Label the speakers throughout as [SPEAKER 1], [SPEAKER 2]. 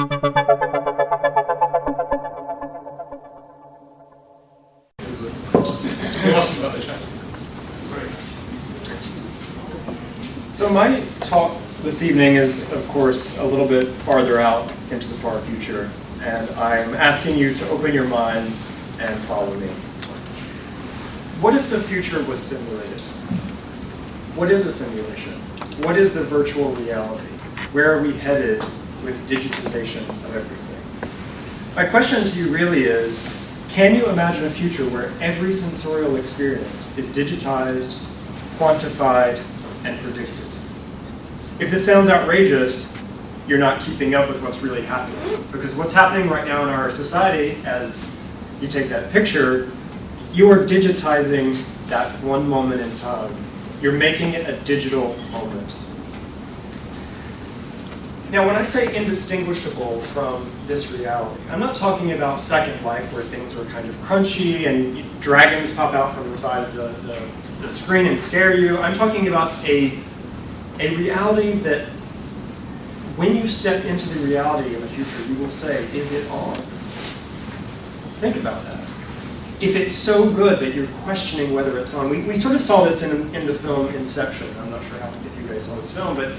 [SPEAKER 1] So my talk this evening is, of course, a little bit farther out into the far future, and I'm asking you to open your minds and follow me. What if the future was simulated? What is a simulation? What is the virtual reality? Where are we headed with digitization of everything? My question to you really is, can you imagine a future where every sensorial experience is digitized, quantified, and predicted? If this sounds outrageous, you're not keeping up with what's really happening. Because what's happening right now in our society, as you take that picture, you are digitizing that one moment in time. You're making it a digital moment. Now, when I say indistinguishable from this reality, I'm not talking about Second Life where things are kind of crunchy and dragons pop out from the side of the screen and scare you. I'm talking about a reality that when you step into the reality in the future, you will say, is it on? Think about that. If it's so good that you're questioning whether it's on. We sort of saw this in the film Inception. I'm not sure if you guys saw this film, but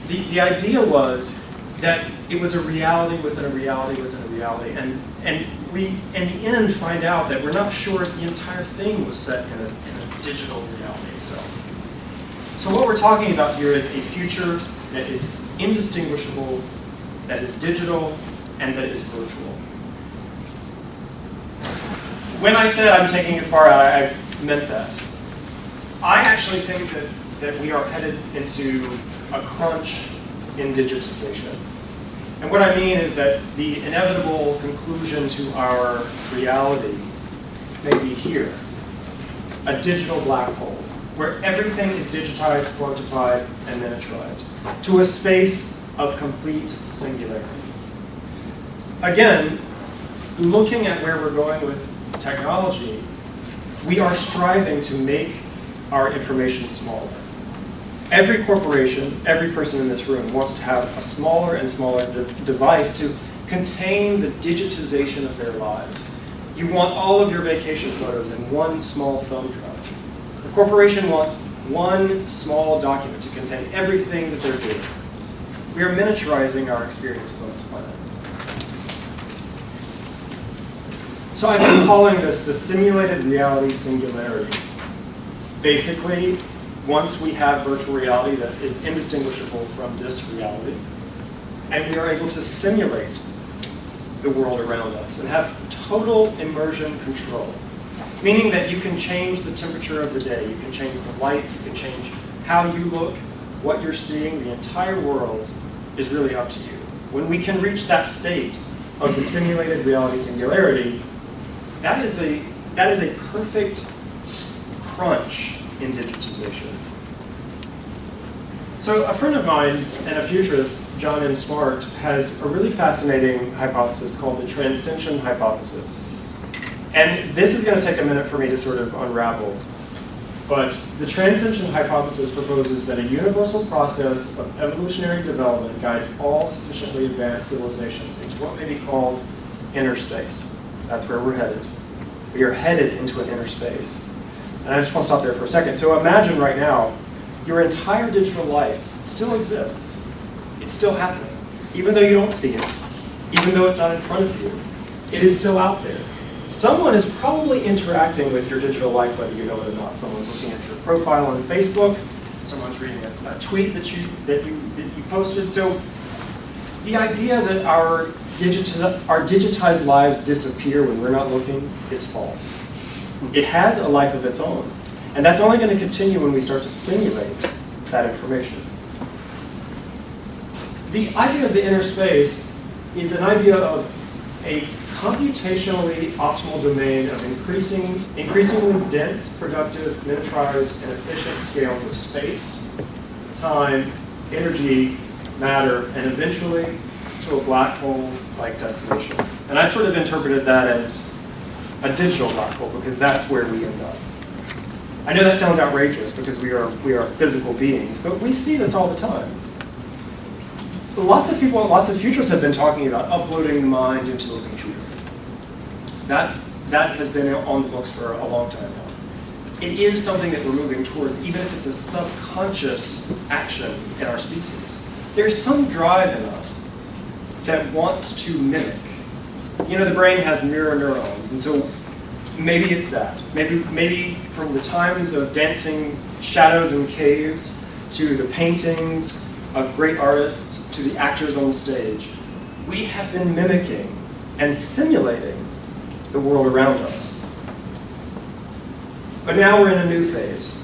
[SPEAKER 1] the idea was that it was a reality within a reality within a reality. And we, in the end, find out that we're not sure if the entire thing was set in a digital reality itself. So what we're talking about here is a future that is indistinguishable, that is digital, and that is virtual. When I said I'm taking it far out, I meant that. I actually think that we are headed into a crunch in digitization. And what I mean is that the inevitable conclusion to our reality may be here, a digital black hole, where everything is digitized, quantified, and miniaturized, to a space of complete singularity. Again, looking at where we're going with technology, we are striving to make our information smaller. Every corporation, every person in this room wants to have a smaller and smaller device to contain the digitization of their lives. You want all of your vacation photos in one small thumb drive. The corporation wants one small document to contain everything that they're doing. We are miniaturizing our experiences on this planet. So I've been calling this the Simulated Reality Singularity. Basically, once we have virtual reality that is indistinguishable from this reality, and we are able to simulate the world around us and have total immersion control, meaning that you can change the temperature of the day, you can change the light, you can change how you look, what you're seeing, the entire world is really up to you. When we can reach that state of the Simulated Reality Singularity, that is a perfect crunch in digitization. So a friend of mine and a futurist, John M. Smart, has a really fascinating hypothesis called the TRANSCENSION hypothesis. And this is going to take a minute for me to sort of unravel. But the TRANSCENSION hypothesis proposes that a universal process of evolutionary development guides all sufficiently advanced civilizations into what may be called inner space. That's where we're headed. We are headed into an inner space. And I just want to stop there for a second. So imagine right now, your entire digital life still exists. It's still happening. Even though you don't see it, even though it's not in front of you, it is still out there. Someone is probably interacting with your digital life, whether you know it or not. Someone's looking at your profile on Facebook. Someone's reading a tweet that you posted. So the idea that our digitized lives disappear when we're not looking is false. It has a life of its own. And that's only going to continue when we start to simulate that information. The idea of the inner space is an idea of a computationally optimal domain of increasingly dense, productive, miniaturized, and efficient scales of space, time, energy, matter, and eventually to a black hole-like destination. And I sort of interpreted that as a digital black hole because that's where we end up. I know that sounds outrageous because we are physical beings, but we see this all the time. lots of people, lots of futurists have been talking about uploading the mind into a computer. That has been on the books for a long time now. It is something that we're moving towards, even if it's a subconscious action in our species. There's some drive in us that wants to mimic. You know, the brain has mirror neurons, and so maybe it's that. Maybe from the times of dancing shadows in caves to the paintings of great artists to the actors on the stage, we have been mimicking and simulating the world around us. But now we're in a new phase.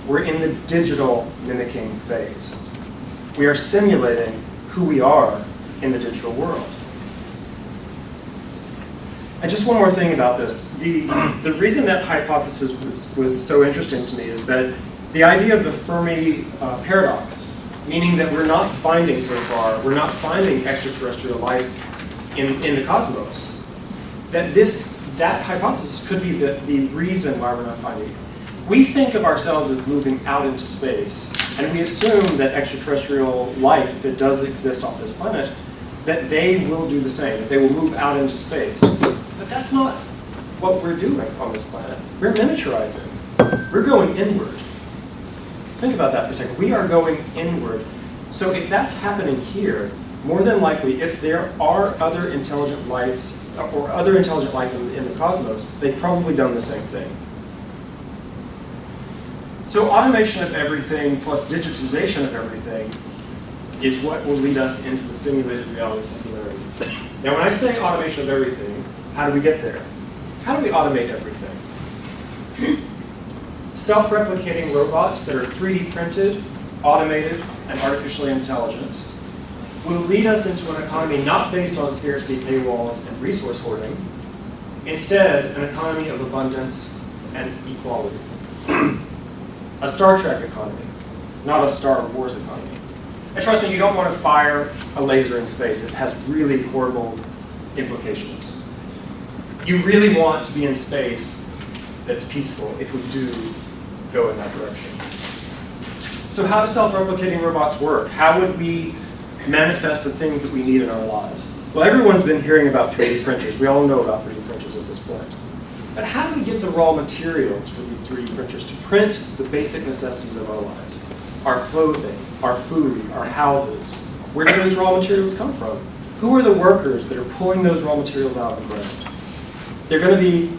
[SPEAKER 1] We're in the digital mimicking phase. We are simulating who we are in the digital world. And just one more thing about this. The reason that hypothesis was so interesting to me is that the idea of the Fermi paradox, meaning that we're not finding so far, we're not finding extraterrestrial life in the cosmos, that hypothesis could be the reason why we're not finding it. We think of ourselves as moving out into space, and we assume that extraterrestrial life, if it does exist off this planet, that they will do the same, that they will move out into space. But that's not what we're doing on this planet. We're miniaturizing. We're going inward. Think about that for a second. We are going inward. So if that's happening here, more than likely, if there are other intelligent life or other intelligent life in the cosmos, they've probably done the same thing. So automation of everything plus digitization of everything is what will lead us into the simulated reality singularity. Now, when I say automation of everything, how do we get there? How do we automate everything? Self-replicating robots that are 3D printed, automated, and artificially intelligent will lead us into an economy not based on scarcity paywalls and resource hoarding, instead an economy of abundance and equality. A Star Trek economy, not a Star Wars economy. And trust me, you don't want to fire a laser in space. It has really horrible implications. You really want to be in space that's peaceful if we do go in that direction. So how do self-replicating robots work? How would we manifest the things that we need in our lives? Well, everyone's been hearing about 3D printers. We all know about 3D printers at this point. But how do we get the raw materials for these 3D printers to print the basic necessities of our lives? Our clothing, our food, our houses. Where do those raw materials come from? Who are the workers that are pulling those raw materials out of the ground? They're going to be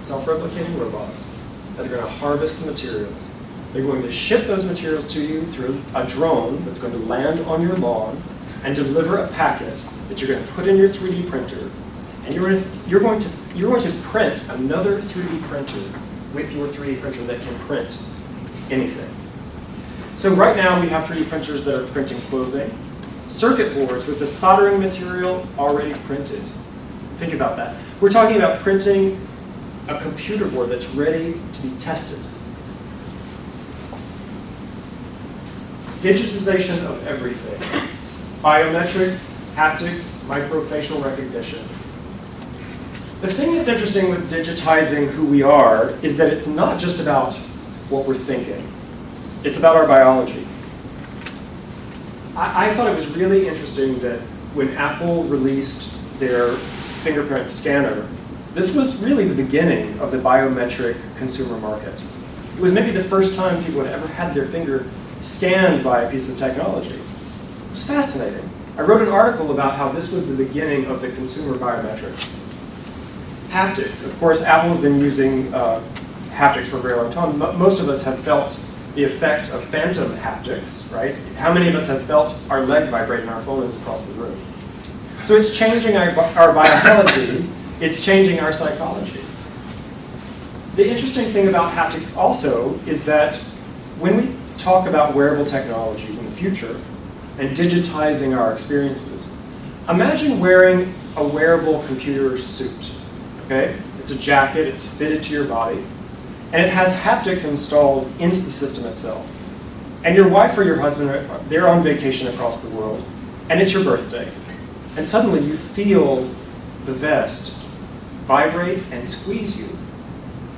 [SPEAKER 1] self-replicating robots that are going to harvest the materials. They're going to ship those materials to you through a drone that's going to land on your lawn and deliver a packet that you're going to put in your 3D printer, and you're going to print another 3D printer with your 3D printer that can print anything. So right now we have 3D printers that are printing clothing, circuit boards with the soldering material already printed. Think about that. We're talking about printing a computer board that's ready to be tested. Digitization of everything. Biometrics, haptics, microfacial recognition. The thing that's interesting with digitizing who we are is that it's not just about what we're thinking. It's about our biology. I thought it was really interesting that when Apple released their fingerprint scanner, this was really the beginning of the biometric consumer market. It was maybe the first time people had ever had their finger scanned by a piece of technology. It was fascinating. I wrote an article about how this was the beginning of the consumer biometrics. Haptics. Of course, Apple's been using haptics for a very long time. Most of us have felt the effect of phantom haptics, right? How many of us have felt our leg vibrate and our phone is across the room? So it's changing our biology. It's changing our psychology. The interesting thing about haptics also is that when we talk about wearable technologies in the future and digitizing our experiences, imagine wearing a wearable computer suit, okay? It's a jacket, it's fitted to your body, and it has haptics installed into the system itself. And your wife or your husband, they're on vacation across the world, and it's your birthday. And suddenly you feel the vest vibrate and squeeze you.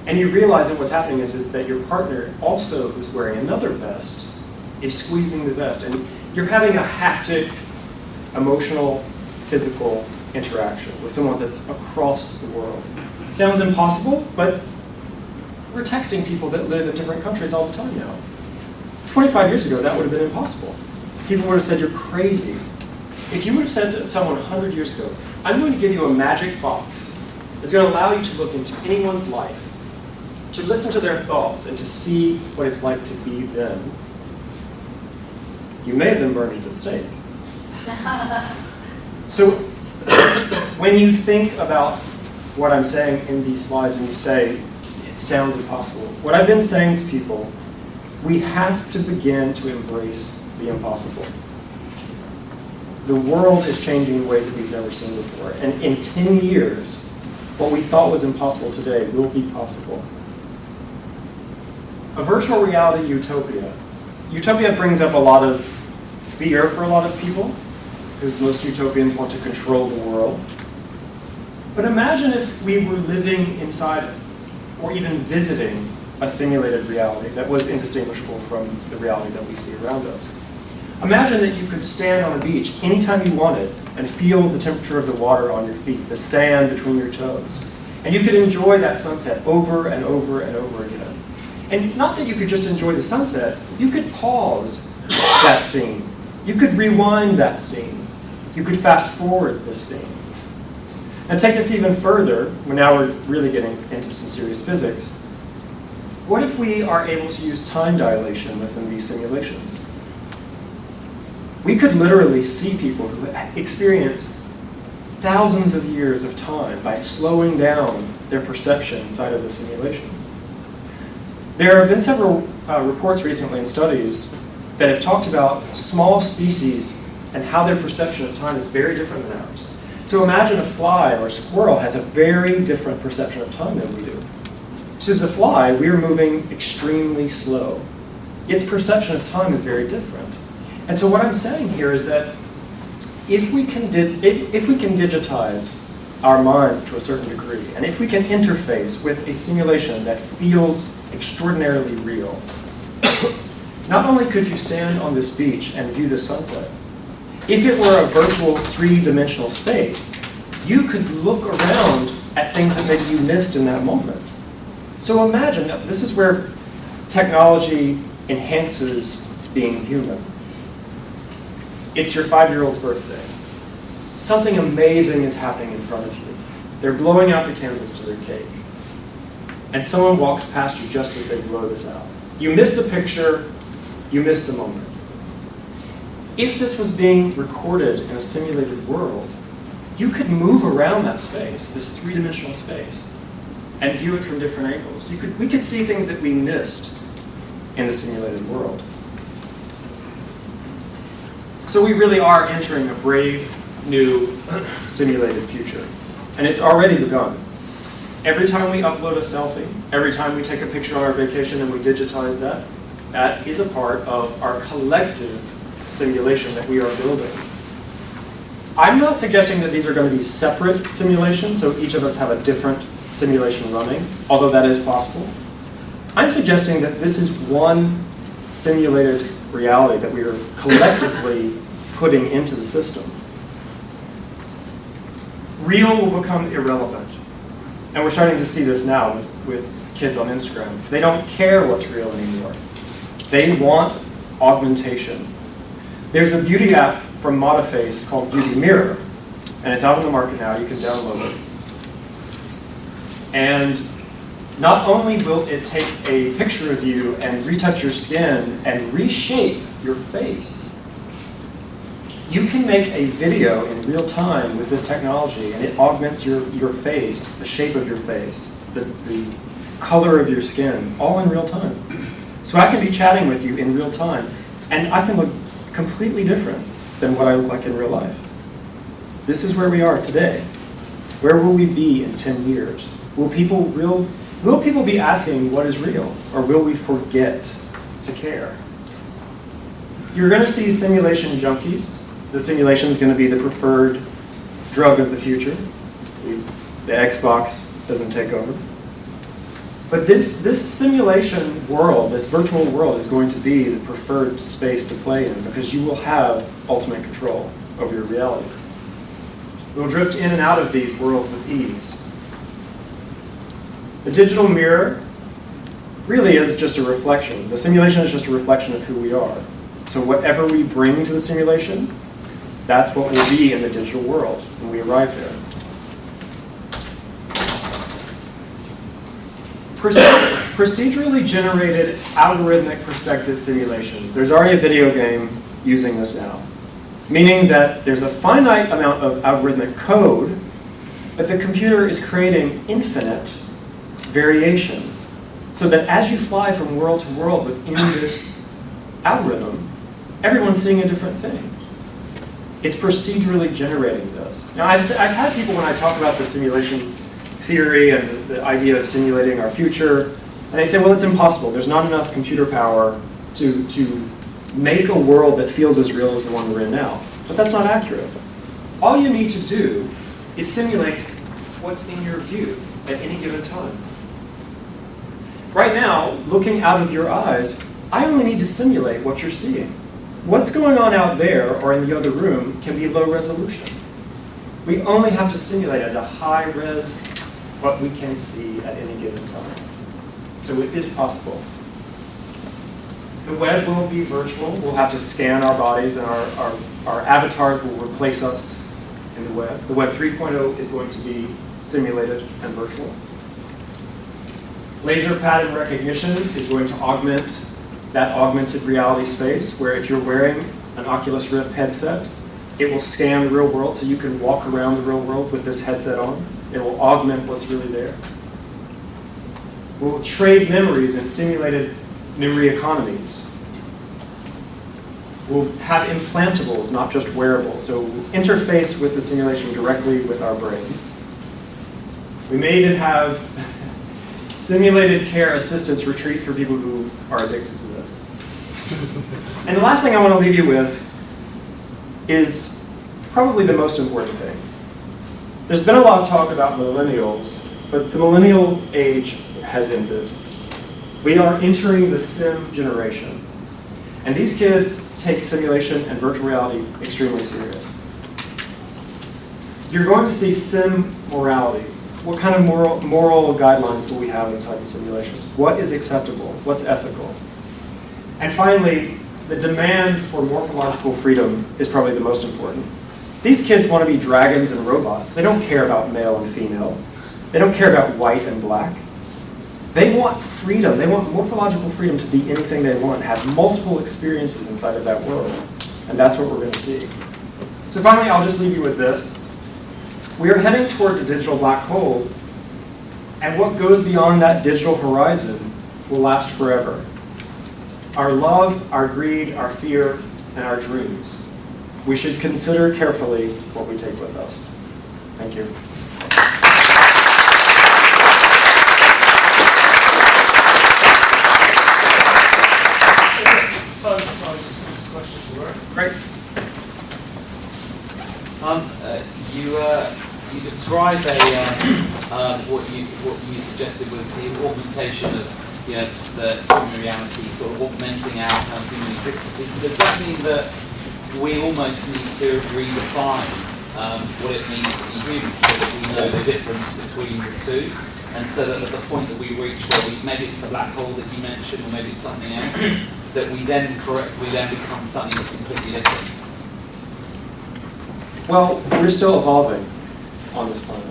[SPEAKER 1] And you realize that what's happening is that your partner, also who's wearing another vest, is squeezing the vest. And you're having a haptic emotional, physical interaction with someone that's across the world. Sounds impossible, but we're texting people that live in different countries all the time now. 25 years ago, that would have been impossible. People would have said, you're crazy. If you would have said to someone 100 years ago, I'm going to give you a magic box that's going to allow you to look into anyone's life, to listen to their thoughts, and to see what it's like to be them, you may have been burned at the stake. So when you think about what I'm saying in these slides and you say, it sounds impossible, what I've been saying to people, we have to begin to embrace the impossible. The world is changing in ways that we've never seen before. And in 10 years, what we thought was impossible today will be possible. A virtual reality utopia. Utopia brings up a lot of fear for a lot of people, because most utopians want to control the world. But imagine if we were living inside or even visiting a simulated reality that was indistinguishable from the reality that we see around us. Imagine that you could stand on a beach anytime you wanted and feel the temperature of the water on your feet, the sand between your toes. And you could enjoy that sunset over and over and over again. And not that you could just enjoy the sunset, you could pause that scene. You could rewind that scene. You could fast forward this scene. And take this even further, now we're really getting into some serious physics. What if we are able to use time dilation within these simulations? We could literally see people who experience thousands of years of time by slowing down their perception inside of the simulation. There have been several reports recently and studies that have talked about small species and how their perception of time is very different than ours. So imagine a fly or a squirrel has a very different perception of time than we do. To the fly, we are moving extremely slow. Its perception of time is very different. And so what I'm saying here is that if we can digitize our minds to a certain degree, and if we can interface with a simulation that feels extraordinarily real, not only could you stand on this beach and view the sunset, if it were a virtual three-dimensional space, you could look around at things that maybe you missed in that moment. So imagine, this is where technology enhances being human. It's your 5-year-old's birthday. Something amazing is happening in front of you. They're blowing out the candles to their cake. And someone walks past you just as they blow this out. You miss the picture, you miss the moment. If this was being recorded in a simulated world, you could move around that space, this three-dimensional space, and view it from different angles. We could see things that we missed in the simulated world. So we really are entering a brave, new, simulated future. And it's already begun. Every time we upload a selfie, every time we take a picture on our vacation and we digitize that, that is a part of our collective simulation that we are building. I'm not suggesting that these are going to be separate simulations, so each of us have a different simulation running, although that is possible. I'm suggesting that this is one simulated reality that we are collectively putting into the system. Real will become irrelevant. And we're starting to see this now with kids on Instagram. They don't care what's real anymore. They want augmentation. There's a beauty app from Modiface called Beauty Mirror, and it's out on the market now. You can download it. And not only will it take a picture of you and retouch your skin and reshape your face, you can make a video in real time with this technology, and it augments your face, the shape of your face, the color of your skin, all in real time. So I can be chatting with you in real time, and I can look completely different than what I look like in real life. This is where we are today. Where will we be in 10 years? Will people be asking what is real, or will we forget to care? You're going to see simulation junkies. The simulation is going to be the preferred drug of the future. The Xbox doesn't take over. But this simulation world, this virtual world, is going to be the preferred space to play in because you will have ultimate control. over your reality. We'll drift in and out of these worlds with ease. The digital mirror really is just a reflection. The simulation is just a reflection of who we are. So whatever we bring to the simulation, that's what will be in the digital world when we arrive there. Procedurally generated algorithmic perspective simulations. There's already a video game using this now, meaning that there's a finite amount of algorithmic code, but the computer is creating infinite variations, so that as you fly from world to world within this algorithm, everyone's seeing a different thing. It's procedurally generating this. Now, I've had people, when I talk about the simulation theory and the idea of simulating our future, and they say, well, it's impossible. There's not enough computer power to make a world that feels as real as the one we're in now. But that's not accurate. All you need to do is simulate what's in your view at any given time. Right now, looking out of your eyes, I only need to simulate what you're seeing. What's going on out there or in the other room can be low resolution. We only have to simulate at a high res what we can see at any given time. So it is possible. The web will be virtual. We'll have to scan our bodies, and our avatars will replace us in the web. The web 3.0 is going to be simulated and virtual. Laser pattern recognition is going to augment that augmented reality space, where if you're wearing an Oculus Rift headset, it will scan the real world, so you can walk around the real world with this headset on. It will augment what's really there. We'll trade memories in simulated memory economies. We'll have implantables, not just wearables, so we'll interface with the simulation directly with our brains. We may even have simulated care assistance retreats for people who are addicted to this. And the last thing I want to leave you with is probably the most important thing. There's been a lot of talk about millennials, but the millennial age has ended. We are entering the sim generation. And these kids take simulation and virtual reality extremely serious. You're going to see sim morality. What kind of moral guidelines will we have inside the simulation? What is acceptable? What's ethical? And finally, the demand for morphological freedom is probably the most important. These kids want to be dragons and robots. They don't care about male and female. They don't care about white and black. They want freedom. They want morphological freedom to be anything they want, have multiple experiences inside of that world. And that's what we're going to see. So finally, I'll just leave you with this. We are heading towards a digital black hole, and what goes beyond that digital horizon will last forever. Our love, our greed, our fear, and our dreams. We should consider carefully what we take with us. Thank you. Great.
[SPEAKER 2] You describe what you suggested was the augmentation of the human reality, sort of augmenting our human existence. Does that mean that we almost need to redefine what it means to be human, so that we know the difference between the two, and so that at the point that we reach, maybe it's the black hole that you mentioned, or maybe it's something else, that we then become something that's completely different?
[SPEAKER 1] Well, we're still evolving on this planet.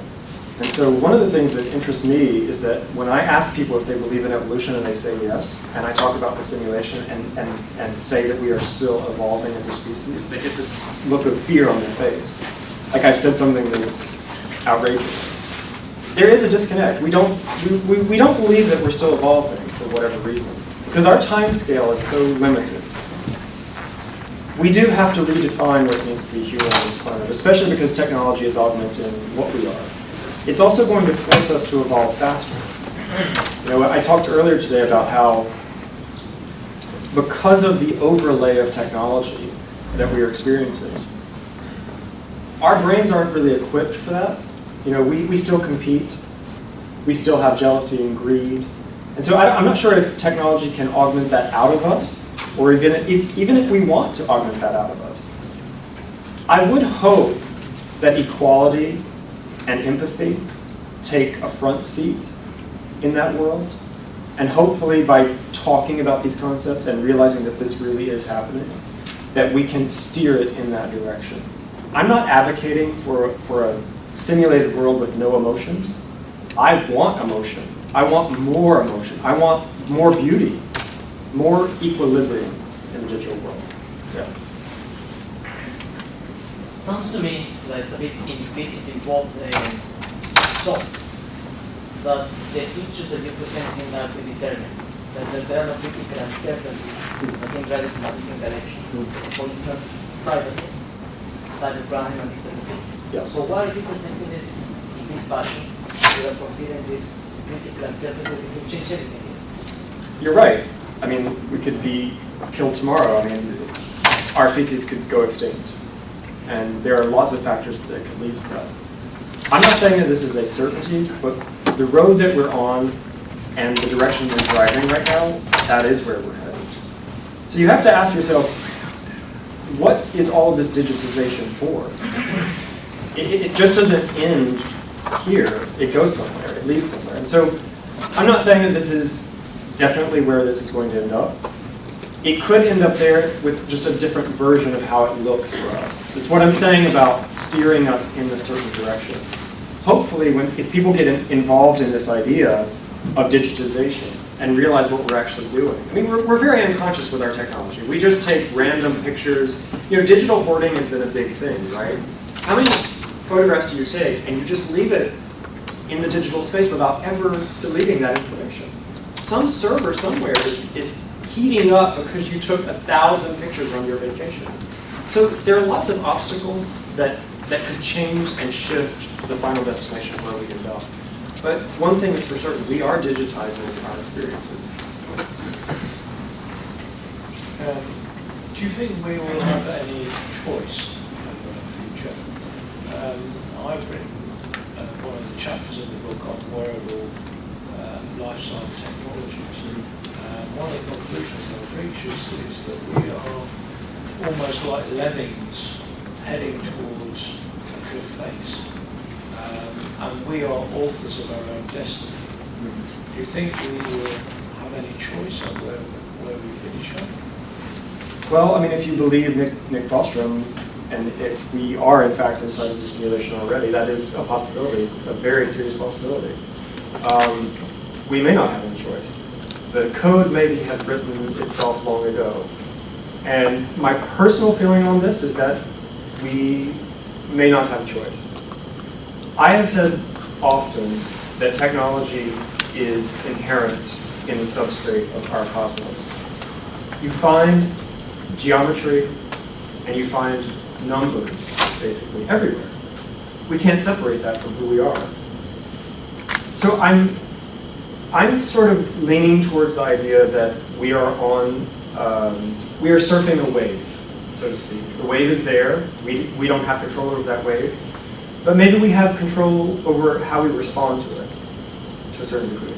[SPEAKER 1] And so one of the things that interests me is that when I ask people if they believe in evolution and they say yes, and I talk about the simulation and say that we are still evolving as a species, they get this look of fear on their face. Like I've said something that's outrageous. There is a disconnect. We don't believe that we're still evolving for whatever reason, because our time scale is so limited. We do have to redefine what it means to be human on this planet, especially because technology is augmenting what we are. It's also going to force us to evolve faster. I talked earlier today about how, because of the overlay of technology that we are experiencing, our brains aren't really equipped for that. We still compete. We still have jealousy and greed. And so I'm not sure if technology can augment that out of us, or even if we want to augment that out of us. I would hope that equality and empathy take a front seat in that world. And hopefully by talking about these concepts and realizing that this really is happening, that we can steer it in that direction. I'm not advocating for a simulated world with no emotions. I want emotion. I want more emotion. I want more beauty, more equilibrium in the digital world. Yeah.
[SPEAKER 3] It sounds to me that it's a bit implicit in both thoughts, that the future that you present in that we determine, that there are no critical uncertainties that can drive it in a different direction. For instance, privacy, cybercrime, and these kind of things.
[SPEAKER 1] Yeah.
[SPEAKER 3] So why are you presenting it in this fashion without considering this critical uncertainty that could change everything here?
[SPEAKER 1] You're right. I mean, we could be killed tomorrow. I mean, our species could go extinct. And there are lots of factors that could lead to that. I'm not saying that this is a certainty, but the road that we're on and the direction we're driving right now, that is where we're headed. So you have to ask yourself, what is all of this digitization for? It just doesn't end here. It goes somewhere. It leads somewhere. And so I'm not saying that this is definitely where this is going to end up. It could end up there with just a different version of how it looks for us. That's what I'm saying about steering us in a certain direction. Hopefully, if people get involved in this idea of digitization and realize what we're actually doing. I mean, we're very unconscious with our technology. We just take random pictures. You know, digital hoarding has been a big thing, right? How many photographs do you take and you just leave it in the digital space without ever deleting that information? Some server somewhere is heating up because you took 1,000 pictures on your vacation. So there are lots of obstacles that could change and shift the final destination where we end up. But one thing is for certain, we are digitizing our experiences.
[SPEAKER 4] Do you think we will have any choice over the future? I've written one of the chapters in the book on wearable lifestyle technologies. One of the conclusions I've reached is that we are almost like lemmings heading towards a cliff face. And we are authors of our own destiny. Do you think we will have any choice on where we finish up?
[SPEAKER 1] Well, I mean, if you believe Nick Bostrom, and if we are in fact inside of the simulation already, that is a possibility, a very serious possibility. We may not have any choice. The code maybe had written itself long ago. And my personal feeling on this is that we may not have a choice. I have said often that technology is inherent in the substrate of our cosmos. You find geometry and you find numbers, basically, everywhere. We can't separate that from who we are. So I'm sort of leaning towards the idea that we are we are surfing a wave, so to speak. The wave is there. We don't have control over that wave. But maybe we have control over how we respond to it, to a certain degree.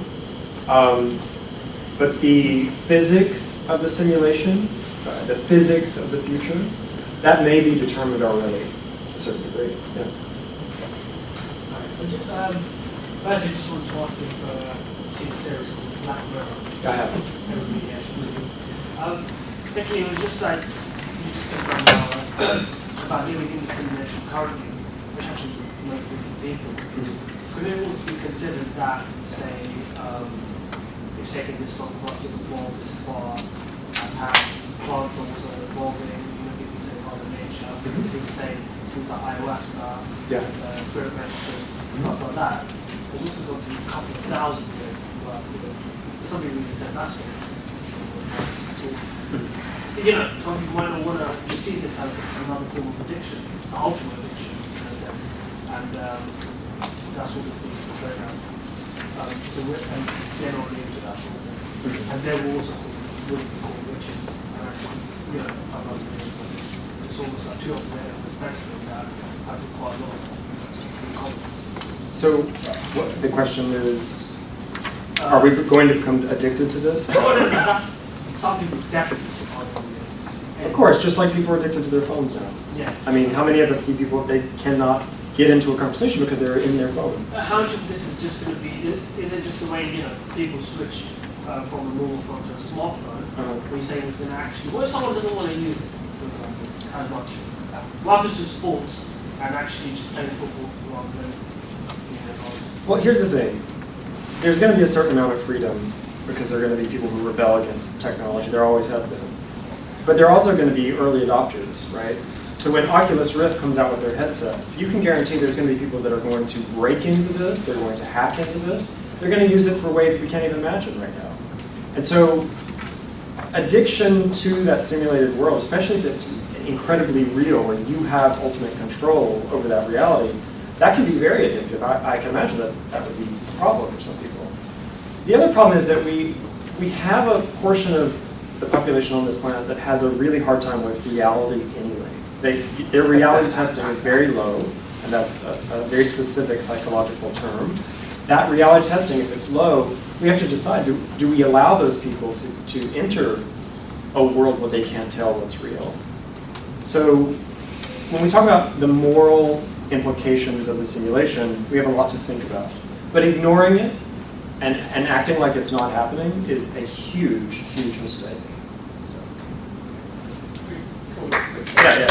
[SPEAKER 1] But the physics of the simulation, the physics of the future, that may be determined already, to a certain degree. Yeah.
[SPEAKER 5] First, I just wanted to ask you if you've seen a series called Black Mirror.
[SPEAKER 1] I have.
[SPEAKER 5] Everybody has seen it. Particularly, it was just like, you just talked about living in the simulation currently, which happens with most people. Could it also be considered that, say, it's taking this long for us to evolve this far, and perhaps plants are also evolving, people say Mother Nature, people say things like ayahuasca, spirit medicine, stuff like that. It's also gone to a couple of thousand years. But, some people even said that's what some people might not want to see this as another form of addiction, the ultimate addiction in a sense, and that's what this being portrayed as. So they're not really into that sort of thing. And they will also be called witches, and actually, it's almost like two opposite ends of the spectrum that have quite a lot in common.
[SPEAKER 1] So the question is, are we going to become addicted to this?
[SPEAKER 5] That's something we definitely
[SPEAKER 1] Of course, just like people are addicted to their phones now.
[SPEAKER 5] Yeah.
[SPEAKER 1] I mean, how many of us see people, they cannot get into a conversation because they're in their phone?
[SPEAKER 5] How much of this is just going to be, is it just the way, people switch from a normal phone to a smartphone? Where you're saying it's going to actually, what if someone doesn't want to use it, for example, as much? What happens to sports and actually just playing football rather than,
[SPEAKER 1] Well, here's the thing. There's going to be a certain amount of freedom because there are going to be people who rebel against technology. There always have been. But there are also going to be early adopters, right? So when Oculus Rift comes out with their headset, you can guarantee there's going to be people that are going to break into this, they're going to hack into this, they're going to use it for ways that we can't even imagine right now. And so addiction to that simulated world, especially if it's incredibly real, where you have ultimate control over that reality, that can be very addictive. I can imagine that that would be a problem for some people. The other problem is that we have a portion of the population on this planet that has a really hard time with reality anyway. Their reality testing is very low, and that's a very specific psychological term. That reality testing, if it's low, we have to decide, do we allow those people to enter a world where they can't tell what's real? So when we talk about the moral implications of the simulation, we have a lot to think about. But ignoring it and acting like it's not happening is a huge, huge mistake. So. Yeah.